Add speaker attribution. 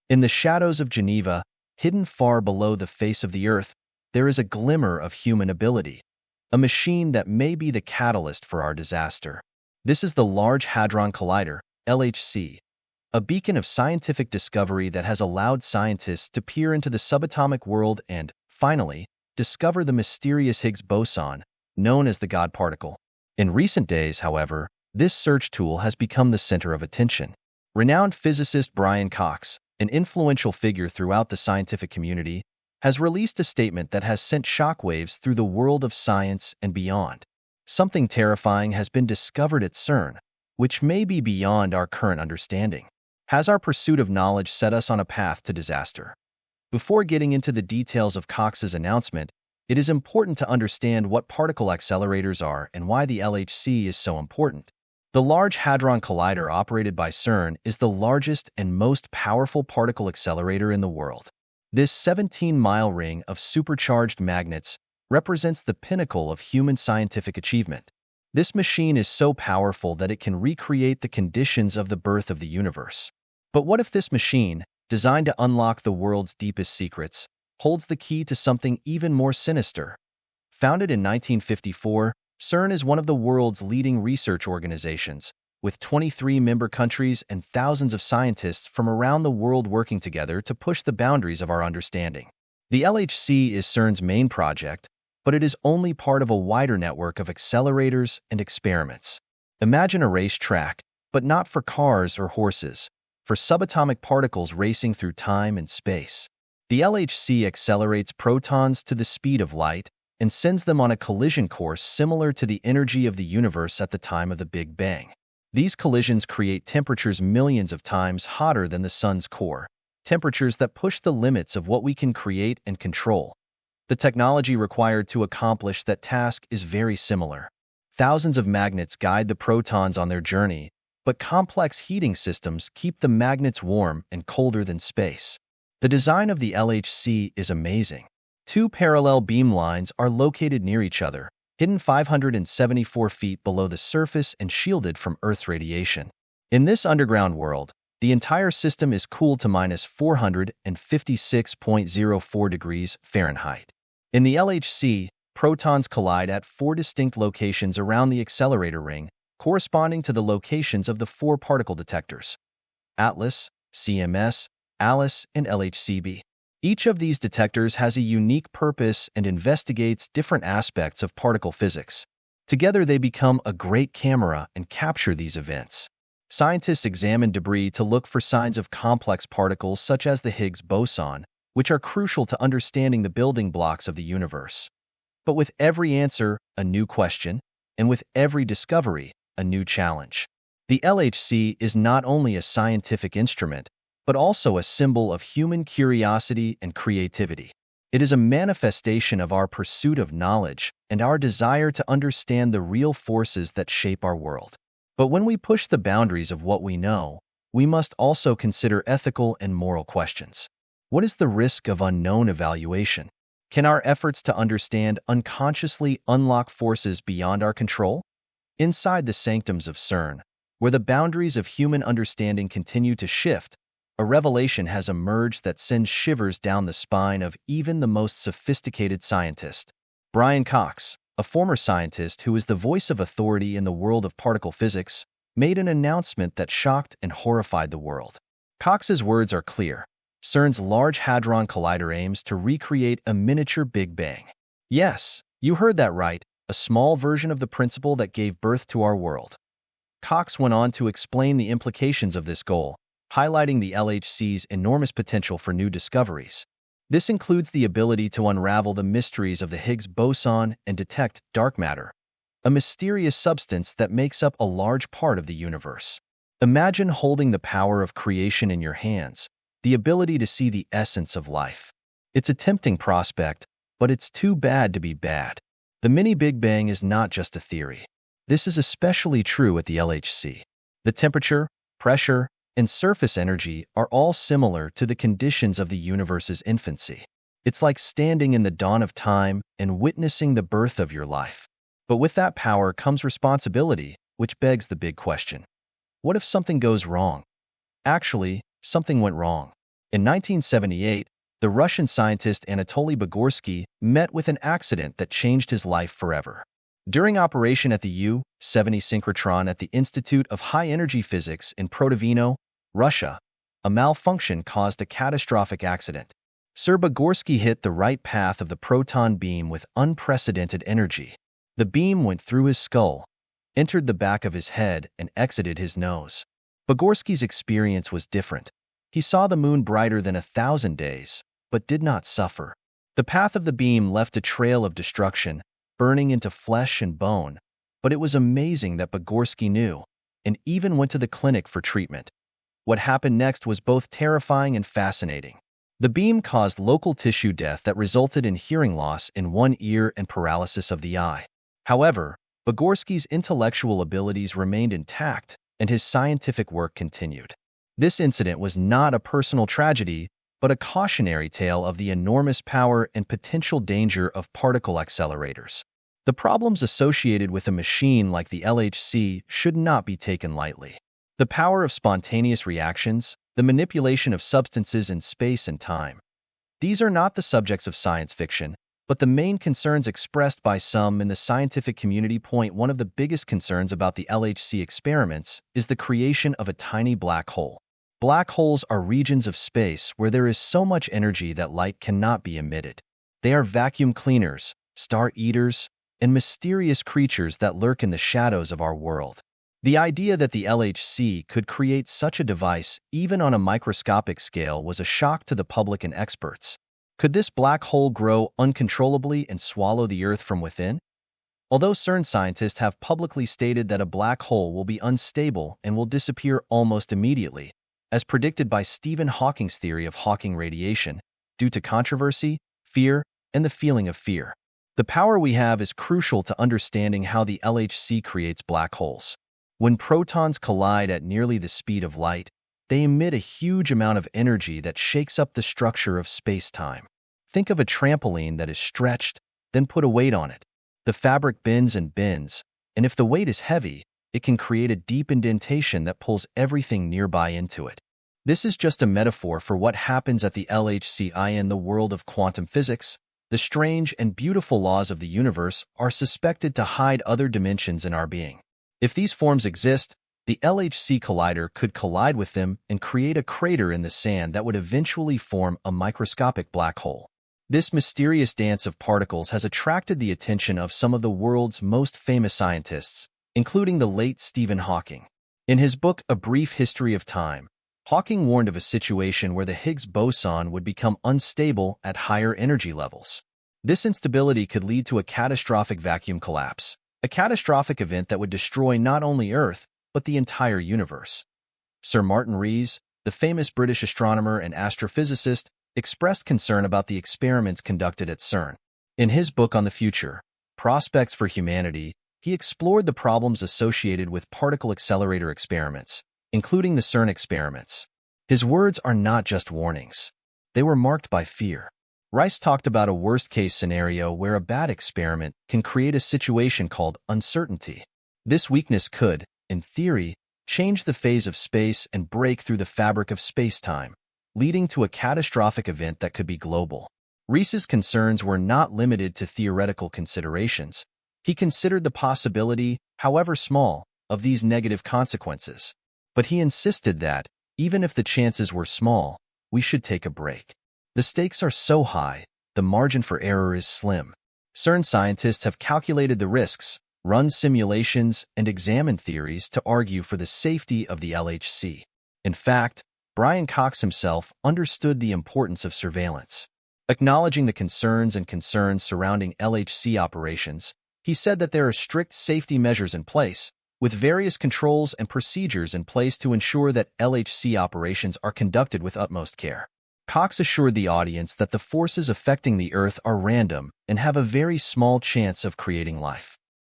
Speaker 1: In the shadows of Geneva, hidden far below the face of the Earth, there is a glimmer of human ability, a machine that may be the catalyst for our disaster. This is the Large Hadron Collider, LHC, a beacon of scientific discovery that has allowed scientists to peer into the subatomic world and, finally, discover the mysterious Higgs boson, known as the God particle. In recent days, however, this search tool has become the center of attention. Renowned physicist Brian Cox, an influential figure throughout the scientific community, has released a statement that has sent shockwaves through the world of science and beyond. Something terrifying has been discovered at CERN, which may be beyond our current understanding. Has our pursuit of knowledge set us on a path to disaster? Before getting into the details of Cox's announcement, it is important to understand what particle accelerators are and why the LHC is so important. The Large Hadron Collider operated by CERN is the largest and most powerful particle accelerator in the world. This 17-mile ring of supercharged magnets represents the pinnacle of human scientific achievement. This machine is so powerful that it can recreate the conditions of the birth of the universe. But what if this machine, designed to unlock the world's deepest secrets, holds the key to something even more sinister? Founded in 1954, CERN is one of the world's leading research organizations, with 23 member countries and thousands of scientists from around the world working together to push the boundaries of our understanding. The LHC is CERN's main project, but it is only part of a wider network of accelerators and experiments. Imagine a racetrack, but not for cars or horses, for subatomic particles racing through time and space. The LHC accelerates protons to the speed of light and sends them on a collision course similar to the energy of the universe at the time of the Big Bang. These collisions create temperatures millions of times hotter than the sun's core, temperatures that push the limits of what we can create and control. The technology required to accomplish that task is very similar. Thousands of magnets guide the protons on their journey, but complex heating systems keep the magnets warm and colder than space. The design of the LHC is amazing. Two parallel beam lines are located near each other, hidden 574 feet below the surface and shielded from Earth's radiation. In this underground world, the entire system is cooled to -456.04 degrees Fahrenheit. In the LHC, protons collide at 4 distinct locations around the accelerator ring, corresponding to the locations of the 4 particle detectors: Atlas, CMS, ALICE, and LHCb. Each of these detectors has a unique purpose and investigates different aspects of particle physics. Together they become a great camera and capture these events. Scientists examine debris to look for signs of complex particles such as the Higgs boson, which are crucial to understanding the building blocks of the universe. But with every answer, a new question, and with every discovery, a new challenge. The LHC is not only a scientific instrument, but also a symbol of human curiosity and creativity. It is a manifestation of our pursuit of knowledge and our desire to understand the real forces that shape our world. But when we push the boundaries of what we know, we must also consider ethical and moral questions. What is the risk of unknown evaluation? Can our efforts to understand unconsciously unlock forces beyond our control? Inside the sanctums of CERN, where the boundaries of human understanding continue to shift, a revelation has emerged that sends shivers down the spine of even the most sophisticated scientist. Brian Cox, a former scientist who is the voice of authority in the world of particle physics, made an announcement that shocked and horrified the world. Cox's words are clear. CERN's Large Hadron Collider aims to recreate a miniature Big Bang. Yes, you heard that right, a small version of the principle that gave birth to our world. Cox went on to explain the implications of this goal, highlighting the LHC's enormous potential for new discoveries. This includes the ability to unravel the mysteries of the Higgs boson and detect dark matter, a mysterious substance that makes up a large part of the universe. Imagine holding the power of creation in your hands, the ability to see the essence of life. It's a tempting prospect, but it's too bad to be bad. The mini Big Bang is not just a theory. This is especially true at the LHC. The temperature, pressure, and surface energy are all similar to the conditions of the universe's infancy. It's like standing in the dawn of time and witnessing the birth of your life. But with that power comes responsibility, which begs the big question. What if something goes wrong? Actually, something went wrong. In 1978, the Russian scientist Anatoly Bugorsky met with an accident that changed his life forever. During operation at the U-70 synchrotron at the Institute of High Energy Physics in Protovino, Russia, a malfunction caused a catastrophic accident. Sir Bugorsky hit the right path of the proton beam with unprecedented energy. The beam went through his skull, entered the back of his head, and exited his nose. Bugorsky's experience was different. He saw the moon brighter than 1,000 days, but did not suffer. The path of the beam left a trail of destruction, burning into flesh and bone, but it was amazing that Bugorsky knew, and even went to the clinic for treatment. What happened next was both terrifying and fascinating. The beam caused local tissue death that resulted in hearing loss in one ear and paralysis of the eye. However, Bugorsky's intellectual abilities remained intact, and his scientific work continued. This incident was not a personal tragedy, but a cautionary tale of the enormous power and potential danger of particle accelerators. The problems associated with a machine like the LHC should not be taken lightly. The power of spontaneous reactions, the manipulation of substances in space and time. These are not the subjects of science fiction, but the main concerns expressed by some in the scientific community. One of the biggest concerns about the LHC experiments is the creation of a tiny black hole. Black holes are regions of space where there is so much energy that light cannot be emitted. They are vacuum cleaners, star eaters, and mysterious creatures that lurk in the shadows of our world. The idea that the LHC could create such a device, even on a microscopic scale, was a shock to the public and experts. Could this black hole grow uncontrollably and swallow the Earth from within? Although CERN scientists have publicly stated that a black hole will be unstable and will disappear almost immediately, as predicted by Stephen Hawking's theory of Hawking radiation, due to controversy, fear, and the feeling of fear. The power we have is crucial to understanding how the LHC creates black holes. When protons collide at nearly the speed of light, they emit a huge amount of energy that shakes up the structure of space-time. Think of a trampoline that is stretched, then put a weight on it. The fabric bends and bends, and if the weight is heavy, it can create a deep indentation that pulls everything nearby into it. This is just a metaphor for what happens at the LHC. In the world of quantum physics, the strange and beautiful laws of the universe are suspected to hide other dimensions in our being. If these forms exist, the LHC collider could collide with them and create a crater in the sand that would eventually form a microscopic black hole. This mysterious dance of particles has attracted the attention of some of the world's most famous scientists, including the late Stephen Hawking. In his book, A Brief History of Time, Hawking warned of a situation where the Higgs boson would become unstable at higher energy levels. This instability could lead to a catastrophic vacuum collapse, a catastrophic event that would destroy not only Earth, but the entire universe. Sir Martin Rees, the famous British astronomer and astrophysicist, expressed concern about the experiments conducted at CERN. In his book on the future, Prospects for Humanity, he explored the problems associated with particle accelerator experiments, including the CERN experiments. His words are not just warnings. They were marked by fear. Rice talked about a worst-case scenario where a bad experiment can create a situation called uncertainty. This weakness could, in theory, change the phase of space and break through the fabric of space-time, leading to a catastrophic event that could be global. Rees's concerns were not limited to theoretical considerations. He considered the possibility, however small, of these negative consequences. But he insisted that, even if the chances were small, we should take a break. The stakes are so high, the margin for error is slim. CERN scientists have calculated the risks, run simulations, and examined theories to argue for the safety of the LHC. In fact, Brian Cox himself understood the importance of surveillance. Acknowledging the concerns surrounding LHC operations, he said that there are strict safety measures in place, with various controls and procedures in place to ensure that LHC operations are conducted with utmost care. Cox assured the audience that the forces affecting the Earth are random and have a very small chance of creating life.